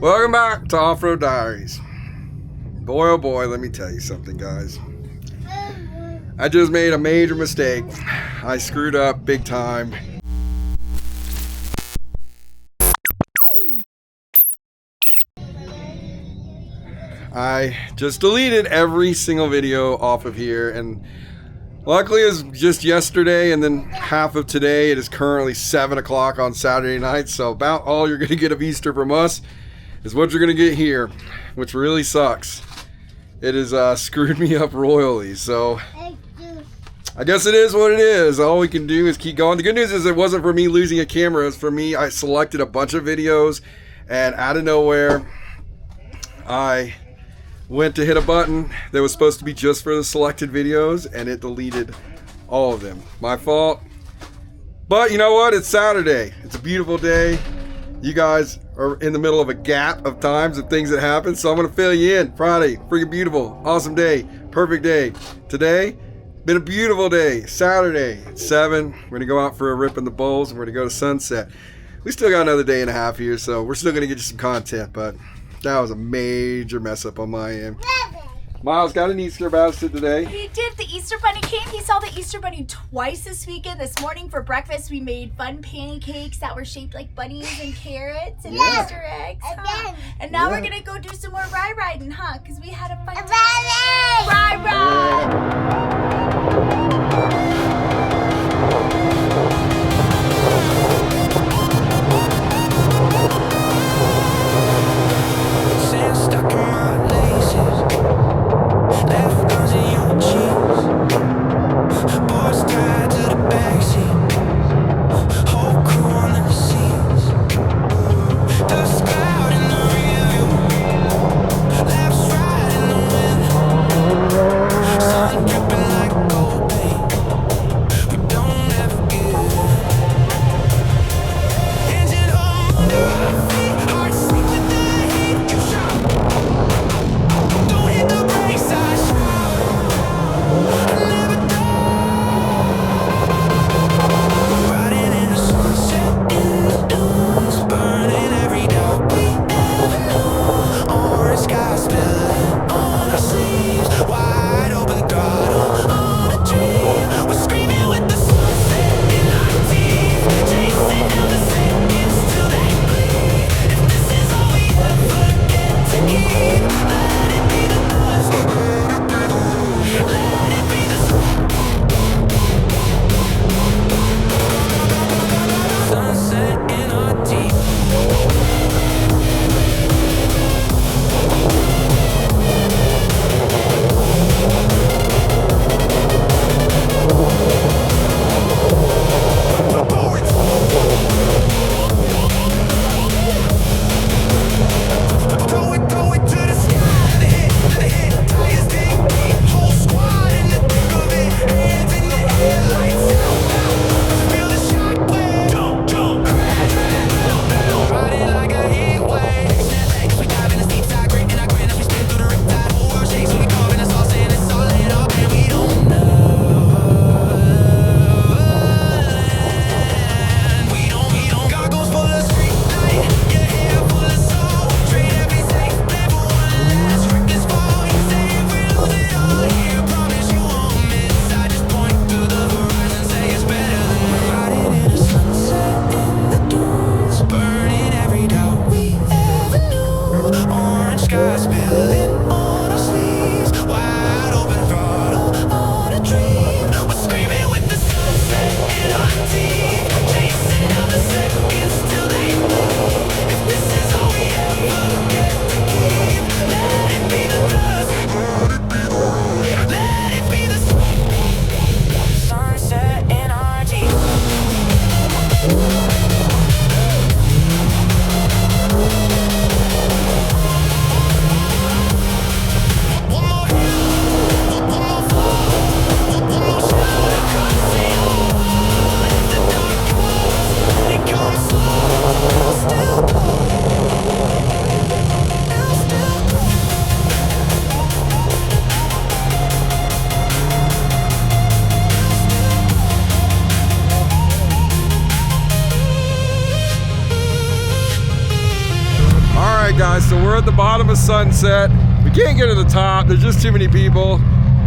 Welcome back to Off-Road Diaries. Boy, oh boy, let me tell you something, guys. I just made a major mistake. I screwed up big time. I just deleted every single video off of here, and luckily it was just yesterday and then half of today. It is currently 7 o'clock on Saturday night, so about all you're going to get of Easter from us is what you're going to get here, which really sucks. It has screwed me up royally, so I guess it is what it is. All we can do is keep going. The good news is it wasn't for me losing a camera. It was for me. I selected a bunch of videos, and out of nowhere, I went to hit a button that was supposed to be just for the selected videos, and it deleted all of them. My fault. But you know what? It's Saturday. It's a beautiful day. You guys are in the middle of a gap of times of things that happen, so I'm going to fill you in. Friday, freaking beautiful, awesome day, perfect day. Today, been a beautiful day. Saturday, it's 7. We're going to go out for a rip in the bowls, and we're going to go to sunset. We still got another day and a half here, so we're still going to get you some content, but that was a major mess up on my end. Miles got an Easter basket today. He did. The Easter Bunny came. He saw the Easter Bunny twice this weekend. This morning for breakfast, we made fun pancakes that were shaped like bunnies and carrots and Easter eggs. Huh? And now we're going to go do some more ride riding, huh? Because we had a fun time. Ride Sand stuck in my laces. Left guns in your cheeks. Boys tied to the backseat. Whole crew on the seats. Dust cloud in the rearview. Left, right in the wind. Sun dripping right, guys, so we're at the bottom of Sunset. We can't get to the top. There's just too many people.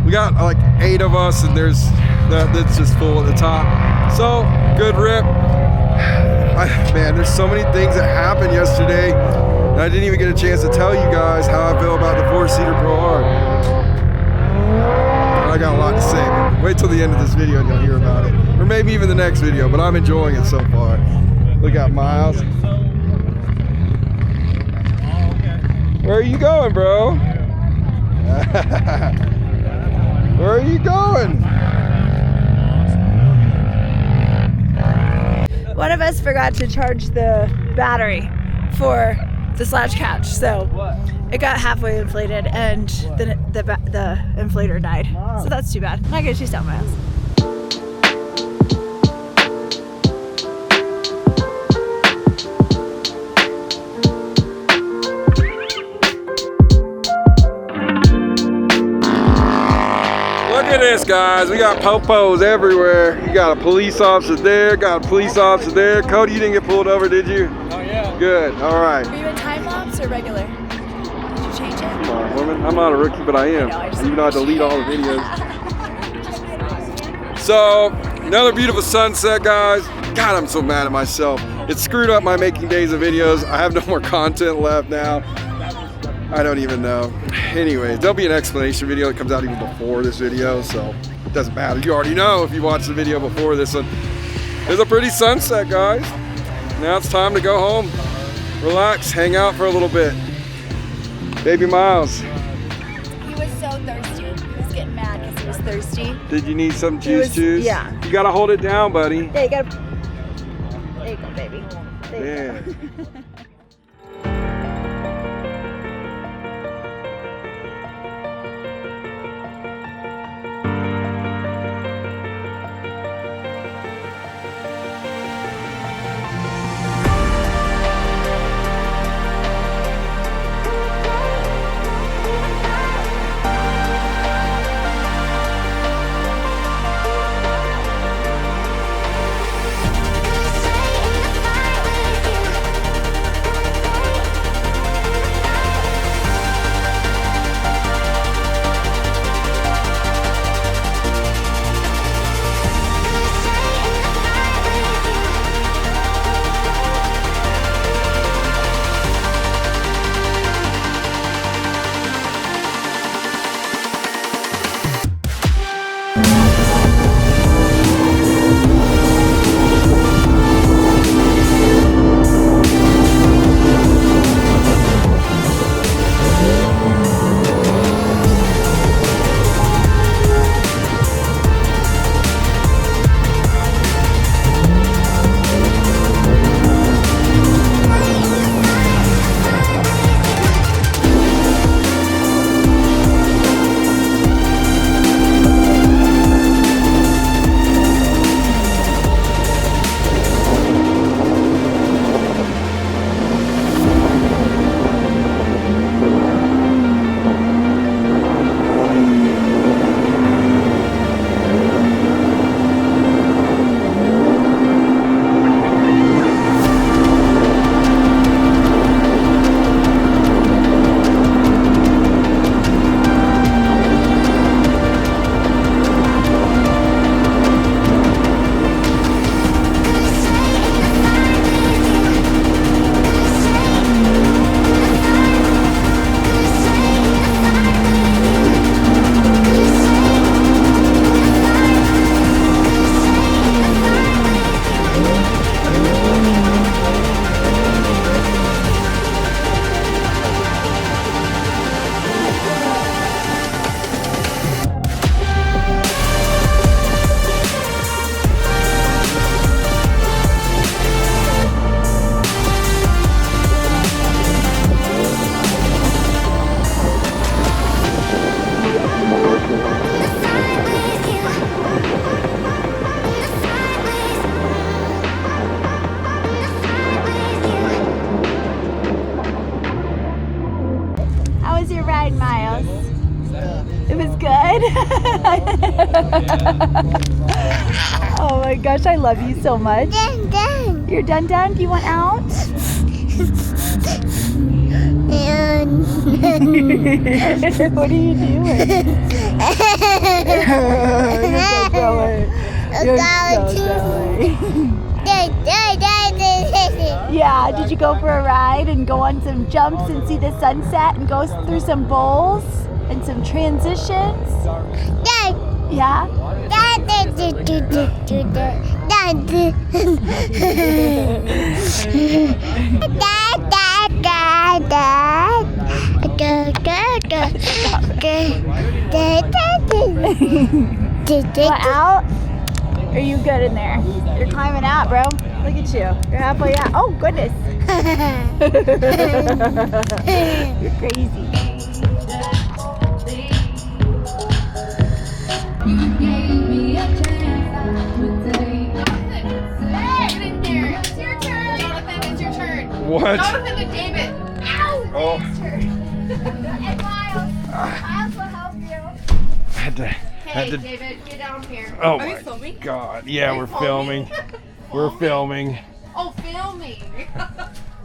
We got like 8 of us, and that's just full at the top. So, good rip. Man, there's so many things that happened yesterday, and I didn't even get a chance to tell you guys how I feel about the 4-seater Pro R. I got a lot to say, but wait till the end of this video and you'll hear about it. Or maybe even the next video, but I'm enjoying it so far. Look out, Miles. Where are you going, bro? Where are you going? One of us forgot to charge the battery for the slouch couch, so it got halfway inflated and the inflator died. So that's too bad. I'm not gonna chase out my house. Look at this, guys. We got popos everywhere. You got a police officer there, got a police officer there. Cody, you didn't get pulled over, did you? Oh, yeah. Good, all right. Are you in time lapse or regular? Did you change it? Come on, woman. I'm not a rookie, but I am. Even though I delete all the videos. So, another beautiful sunset, guys. God, I'm so mad at myself. It screwed up my making days of videos. I have no more content left now. I don't even know. Anyways, there'll be an explanation video that comes out even before this video, so it doesn't matter. You already know if you watched the video before this one. It's a pretty sunset, guys. Now it's time to go home, relax, hang out for a little bit. Baby Miles. He was so thirsty. He was getting mad because he was thirsty. Did you need some juice? Yeah. You gotta hold it down, buddy. Yeah, you gotta. There you go, baby. There Yeah. you go. Oh my gosh, I love you so much. Done. You're done? Do you want out? What are you doing? You're so silly. You're so silly. Yeah, did you go for a ride and go on some jumps and see the sunset and go through some bowls and some transitions? Yeah? What, out? Are you good in there? You're climbing out, bro. Look at you. You're halfway out. Oh, goodness. You're crazy. What? Jonathan and David. Ow! Oh. And Miles. Miles will help you. Had to. David, get down here. Oh Are you my filming? God! Yeah, we're filming. We're filming. Oh, filming.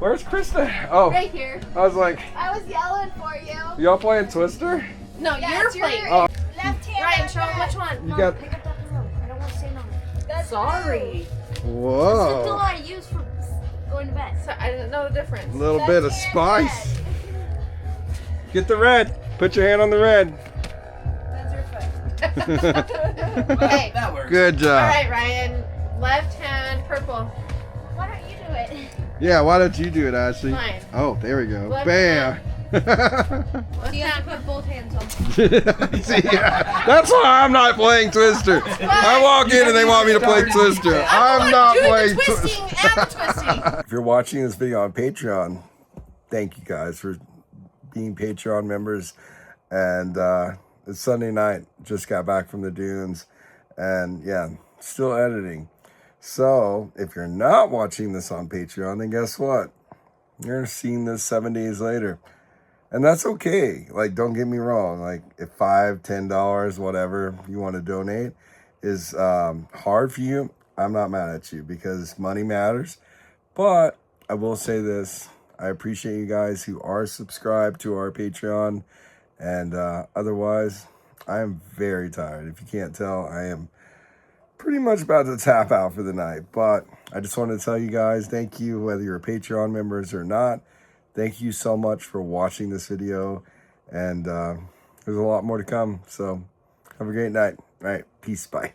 Where's Krista? Oh, Right here. I was like, I was yelling for you. y'all playing Twister? No, you're playing. Oh. Left hand. Ryan, show him which one. You got. Pick up that pillow. I don't want to say no. Sorry. That's the pillow Whoa! I use for going to bed. So I didn't know the difference. A little bit of spice. Get the red. Put your hand on the red. That's your foot. Okay. That works. Good All job. right, Ryan. Left hand, purple. Why don't you do it? Yeah, why don't you do it, Ashley? Fine. Oh, there we go. Left Bam. Left You have hand. to put both hands on. See, yeah, that's why I'm not playing Twister. I walk in and they want me to play Twister. I'm not playing Twisting Twister. and the twisting. If you're watching this video on Patreon, thank you guys for being Patreon members. And it's Sunday night. Just got back from the dunes. And yeah, still editing. So if you're not watching this on Patreon, then guess what? You're seeing this 7 days later. And that's okay. Like, don't get me wrong. Like, if $5, $10, whatever you want to donate is hard for you, I'm not mad at you because money matters. But I will say this. I appreciate you guys who are subscribed to our Patreon. And otherwise, I am very tired. If you can't tell, I am pretty much about to tap out for the night. But I just wanted to tell you guys, thank you, whether you're Patreon members or not. Thank you so much for watching this video. And there's a lot more to come. So have a great night. All right. Peace. Bye.